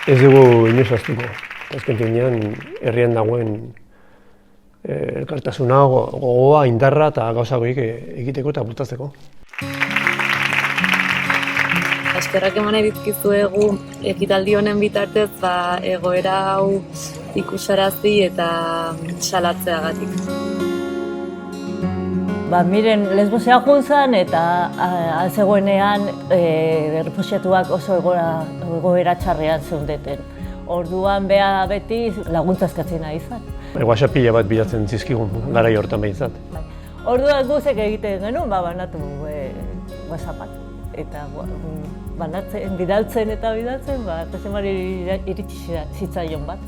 Ez dugu inoiz ahaztuko. Azken finean, herrian dagoen elkartasuna, gogoa, indarra eta gauzakoik egiteko eta bultzatzeko. Eskerrak eman dizkizuegu ekitaldi honen bitartez egoera hau ikusarazi eta salatzeagatik. Miren, Lesbosea joan zen eta zegoenean errefuxiatuak oso egoera txarrean zeundeten. Orduan beha beti laguntza eskatzen nahi izan. WhatsApp pila bat bilatzen zizkigun, garai hortan behintzat. Orduan guzek egiten genuen, banatu WhatsAppak. Eta banatzen, bidaltzen, Josemari iritsi zitzaion bat.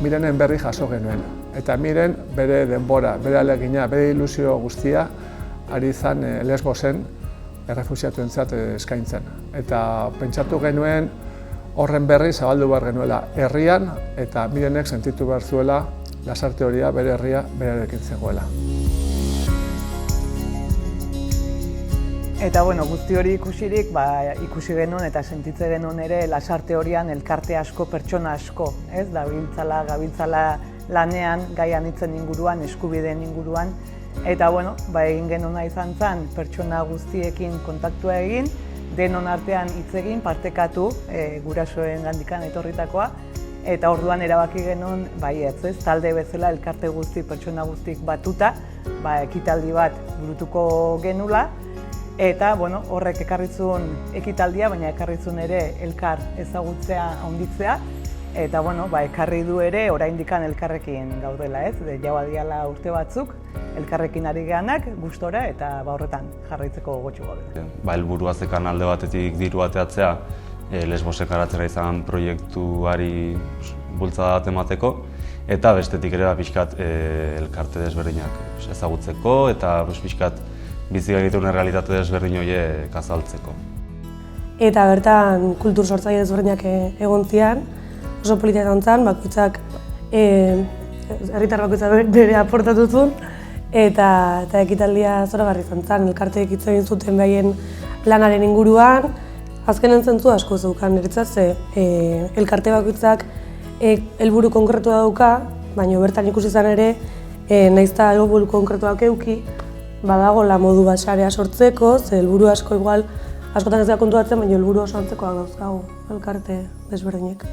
Mirenen berri jaso genuen. Eta Miren bere denbora, bere alegina, bere ilusio guztia ari izan Lesbosen errefuxiatuentzat eskaintzen. Eta pentsatu genuen horren berri zabaldu behar genuela herrian eta Mirenek sentitu behar zuela lasarte horia bere herria berarekin zegoela. Eta guzti hori ikusirik, ikusi genuen eta sentitze genuen ere lasarte horian elkarte asko, pertsona asko, ez? Gabiltzala lanean, gai anitzen inguruan, eskubideen inguruan. Eta egin genuena izan zen, pertsona guztiekin kontaktua egin, denon artean hitz egin, partekatu, gurasoen gandikan etorritakoa. Eta orduan erabaki genuen, ez, talde bezala elkarte guzti, pertsona guztik batuta, ekitaldi bat burutuko genula. Eta horrek ekarri zuen ekitaldia, baina ekarri zuen ere elkar ezagutzea, handitzea. Eta ekarri du ere oraindikan elkarrekin gaudela, ez? Ja badiala urte batzuk, elkarrekin ari geanak, gustora eta horretan jarraitzeko gogotsu gaude. Helburua zekan alde batetik diru ateatzea, Lesbosek garatzera izan proiektuari bultzada bat emateko, eta bestetik ere pixkat elkarte desberdinak ezagutzeko eta pixkat bizi genituen errealitate desberdin horiek azaltzeko. Eta bertan kultur sortzaile desberdinak egon zian, oso politia izan zen, bakoitzak herritar bakoitzak bere aportatu zuen, eta ekitaldia zoragarri izan zen, elkarteek hitz egin zuten behaien lanaren inguruan, azkenen zentzu asko zeukan, niretzat elkarte bakoitzak helburu konkretua dauka, baina bertan ikusi izan ere, nahiz eta helburu konkretuak eduki, badagoela modu bat sarea sortzeko, ze helburu asko igual askotan ez da kontuatzen, baina helburu oso antzekoak dauzkagu elkarte desberdinek.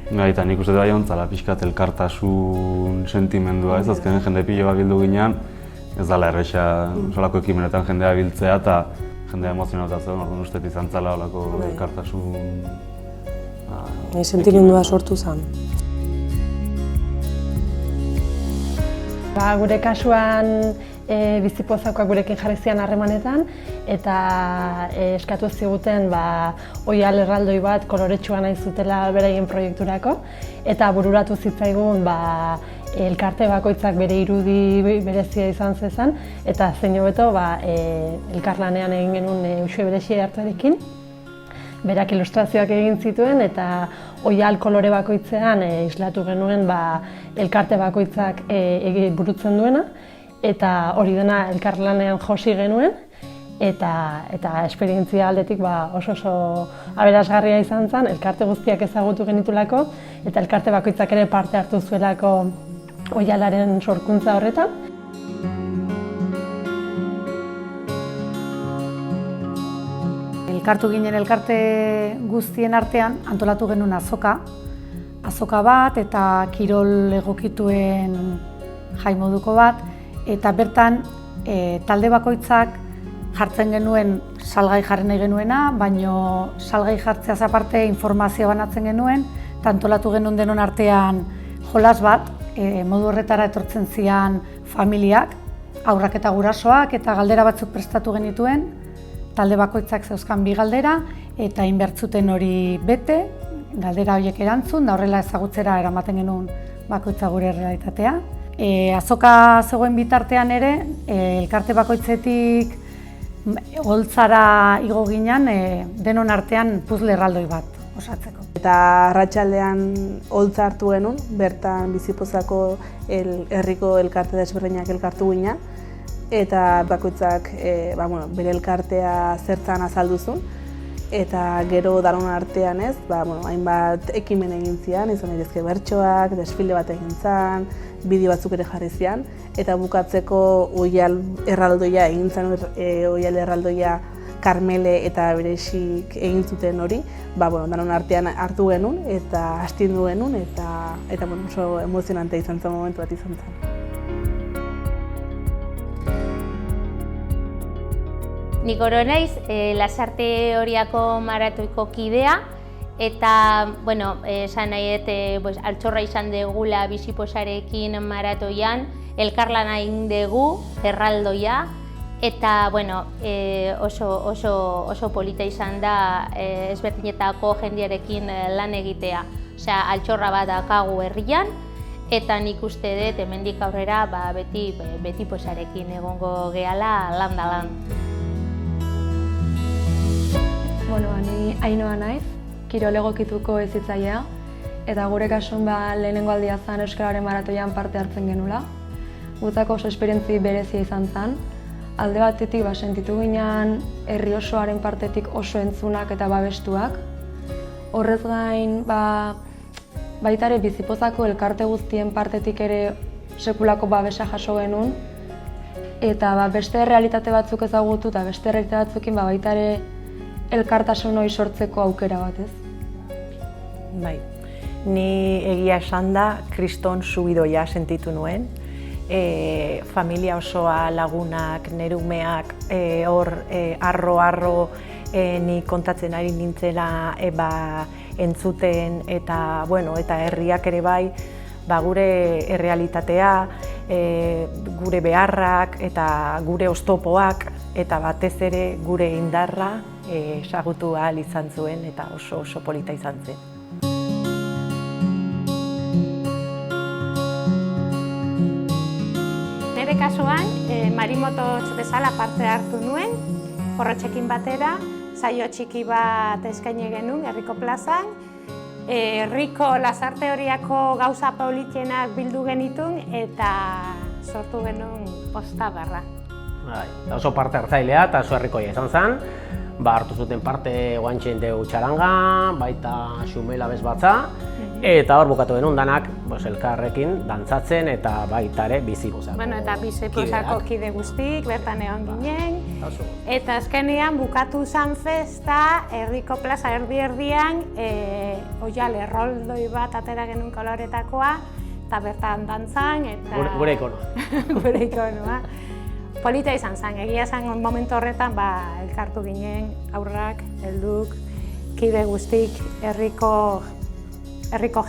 Eta nik uste da jontzala pixkat elkartasun sentimendua, ez azkenen jende pilo bat bildu ginean, ez dala erresa solako ekimenetan jendea biltzea eta jendea emozionatuta zegoen, orduan uste izan zala olako elkartasun... sentimendua sortu zen. Gure kasuan bizipozakoak gurekin jarri zian harremanetan eta eskatu ziguten oihal erraldoi bat koloretsua nahi zutela beraien proiekturako eta bururatu zitzaigun elkarte bakoitzak bere irudi berezia izan zezan eta zein hobeto elkarlanean egin genuen Uxue Berexia hartzarekin. Berak ilustrazioak egin zituen eta oihal kolore bakoitzean islatu genuen elkarte bakoitzak burutzen duena eta hori dena elkarlanean josi genuen eta esperientzia aldetik oso aberasgarria izan zen, elkarte guztiak ezagutu genitulako eta elkarte bakoitzak ere parte hartu zuelako oihalaren sorkuntza horretan. Elkartu ginen elkarte guztien artean antolatu genuen azoka bat eta kirol egokituen jai moduko bat eta bertan talde bakoitzak jartzen genuen salgai jarri nahi genuena, baino salgai jartzeaz aparte informazioa banatzen genuen eta antolatu genuen denon artean jolas bat, modu horretara etortzen zian familiak, haurrak eta gurasoak eta galdera batzuk prestatu genituen. Talde bakoitzak zeuzkan 2 galdera eta inbertzuten hori bete, galdera horiek erantzun, da horrela ezagutzera eramaten genuen bakoitza gure errealitatea. Azoka zegoen bitartean ere, elkarte bakoitzetik holtzara igo ginen denon artean puzzle erraldoi bat osatzeko. Eta arratsaldean holtza hartu genuen, bertan Bizipozako herriko elkarte desberdinak elkartu ginen. Eta bakoitzak bere elkartea zertan azalduzun. eta gero danon artean ez, hainbat ekimen egin zian, izan daitezke bertsoak, desfile bat egin zan, bideo batzuk ere jarri zian, eta bukatzeko oial erraldoia egin zan, oial erraldoia Karmele eta Beresik egin zuten hori, danon artean hartu genuen eta astindu genuen, eta oso emozionante izan zen, momentu bat izan zen. Nik oro naiz, Lasarte Oriako maratoiko kidea, eta, esan nahi dut, altxorra izan degula biziposarekin maratoian, elkarlana egin dugu, erraldoia, eta, oso polita izan da ezberdinetako jendearekin lan egitea. Osea, altxorra bat dakagu herrian, eta nik uste dut hemendik aurrera beti posarekin egongo gehala lan da lan. Ni Ainhoa naiz, kirol egokituko hezitzailea, eta gure kasun lehenengo aldia zen Euskararen maratoian parte hartzen genula. Gutzako oso esperientzi berezia izan zen. Alde batetik sentitu ginen herri osoaren partetik oso entzunak eta babestuak. Horrez gain, baita ere Bizipozako elkarte guztien partetik ere sekulako babesa jaso genuen, eta beste realitate batzuk ezagutu eta beste realitate batzukin baita ere elkartasun hori sortzeko aukera bat, ez? Bai, ni egia esan da kriston subidoia sentitu nuen. Familia osoa, lagunak, nerumeak, hor arro ni kontatzen ari nintzela entzuten, eta herriak ere bai, gure errealitatea, gure beharrak eta gure oztopoak, eta batez ere gure indarra ezagutu ahal izan zuen, eta oso polita izan zen. Nire kasuan, Marimotots bezala parte hartu nuen, porrotxekin batera, saio txiki bat eskaini genuen herriko plazan, herriko Lasarte Oriako gauza politienak bildu genitun eta sortu genuen postadarra. Oso parte hartzailea eta oso herrikoia izan zen, hartu zuten parte guantxen deu txaranga, baita xumela bezbatza, eta hor bukatu genuen danak elkarrekin dantzatzen eta baita ere Bizipozako. Eta Bizipozako kide guztik, bertan egon ginen, eta azkenean bukatu zen festa, herriko plaza erdi-erdian, oial erroldoi bat atera genuen koloretakoa, eta bertan dantzan, eta... Gure ikonoa. Gure ikonoa. Polita izan zen, egia zen momentu horretan elkartu ginen aurrak, helduk, kide guztik, herriko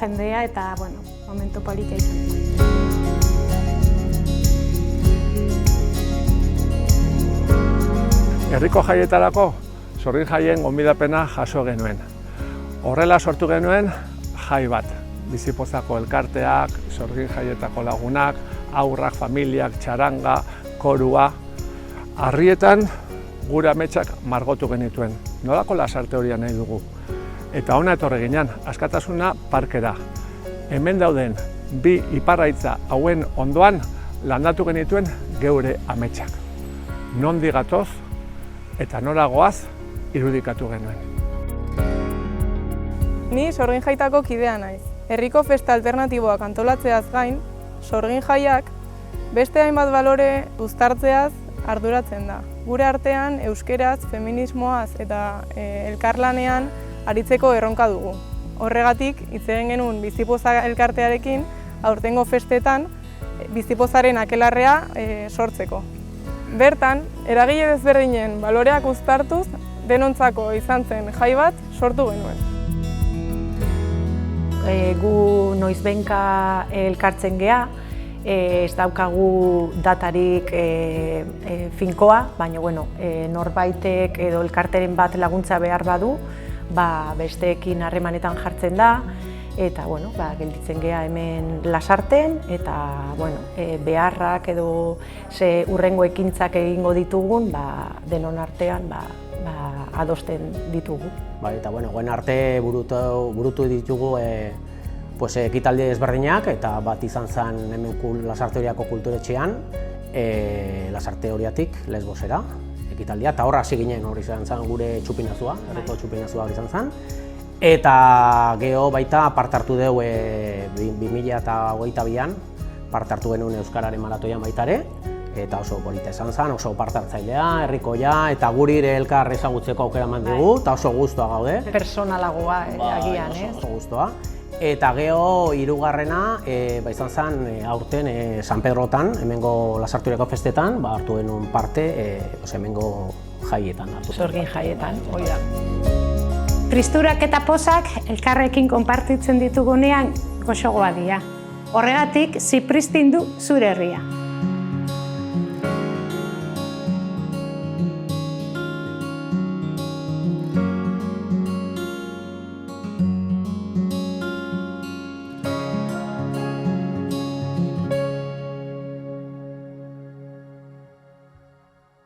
jendea eta momentu polita izan zen. Herriko jaietarako sorgin jaien gonbidapena jaso genuen. Horrela sortu genuen jai bat. Bizipozako elkarteak, sorgin jaietako lagunak, aurrak, familiak, txaranga, korua. Harrietan gure ametsak margotu genituen. Nolako Lasarte Oria nahi dugu. Eta hona etorri ginen, Askatasuna parkera. Hemen dauden bi iparraitza hauen ondoan landatu genituen geure ametsak. Nondik gatoz eta nora goaz irudikatu genuen. Ni sorgin jaitako kidea naiz. Herriko festa alternatiboak antolatzeaz gain, sorgin jaiak beste hainbat balore uztartzeaz arduratzen da. Gure artean euskeraz, feminismoaz eta elkarlanean aritzeko erronka dugu. Horregatik, hitz egin genuen Bizipoza elkartearekin aurtengo festetan Bizipozaren akelarrea sortzeko. Bertan, eragile desberdinen baloreak uztartuz, denontzako izan zen jai bat sortu genuen. Gu noizbenka elkartzen gea, ez daukagu datarik finkoa, baina norbaitek edo elkarteren bat laguntza behar badu, besteekin harremanetan jartzen da, eta gelditzen gea hemen Lasarten, eta beharrak edo hurrengo ekintzak egingo ditugun, denon artean adosten ditugu. Eta guen arte burutu ditugu ekitaldi ezberdinak, eta bat izan zen hemen Lasarte Oriako kulturetxean, Lasarte Oriatik Lesbosera, ekitaldia, eta hor hasi ginen hori izan zen gure txupinazua, herriko txupinazua hori izan zen. Eta geho baita parte hartu dugu 2022an, parte hartu genuen Euskararen maratoian baita ere, eta oso polita izan zen, oso parte hartzailea, herrikoia, eta guri ere elkar ezagutzeko aukera eman dugu, eta oso guztua gaude. Personalagoa agian, ez? Oso guztua. Eta geho hirugarrena izan zen aurten San Pedrotan, hemengo Lasartureko festetan, hartu genuen parte hemengo jaietan. Sorgin jaietan, hori da. Tristurak eta pozak elkarrekin konpartitzen ditugunean goxogoa dira. Horregatik, zipristin du zure herria.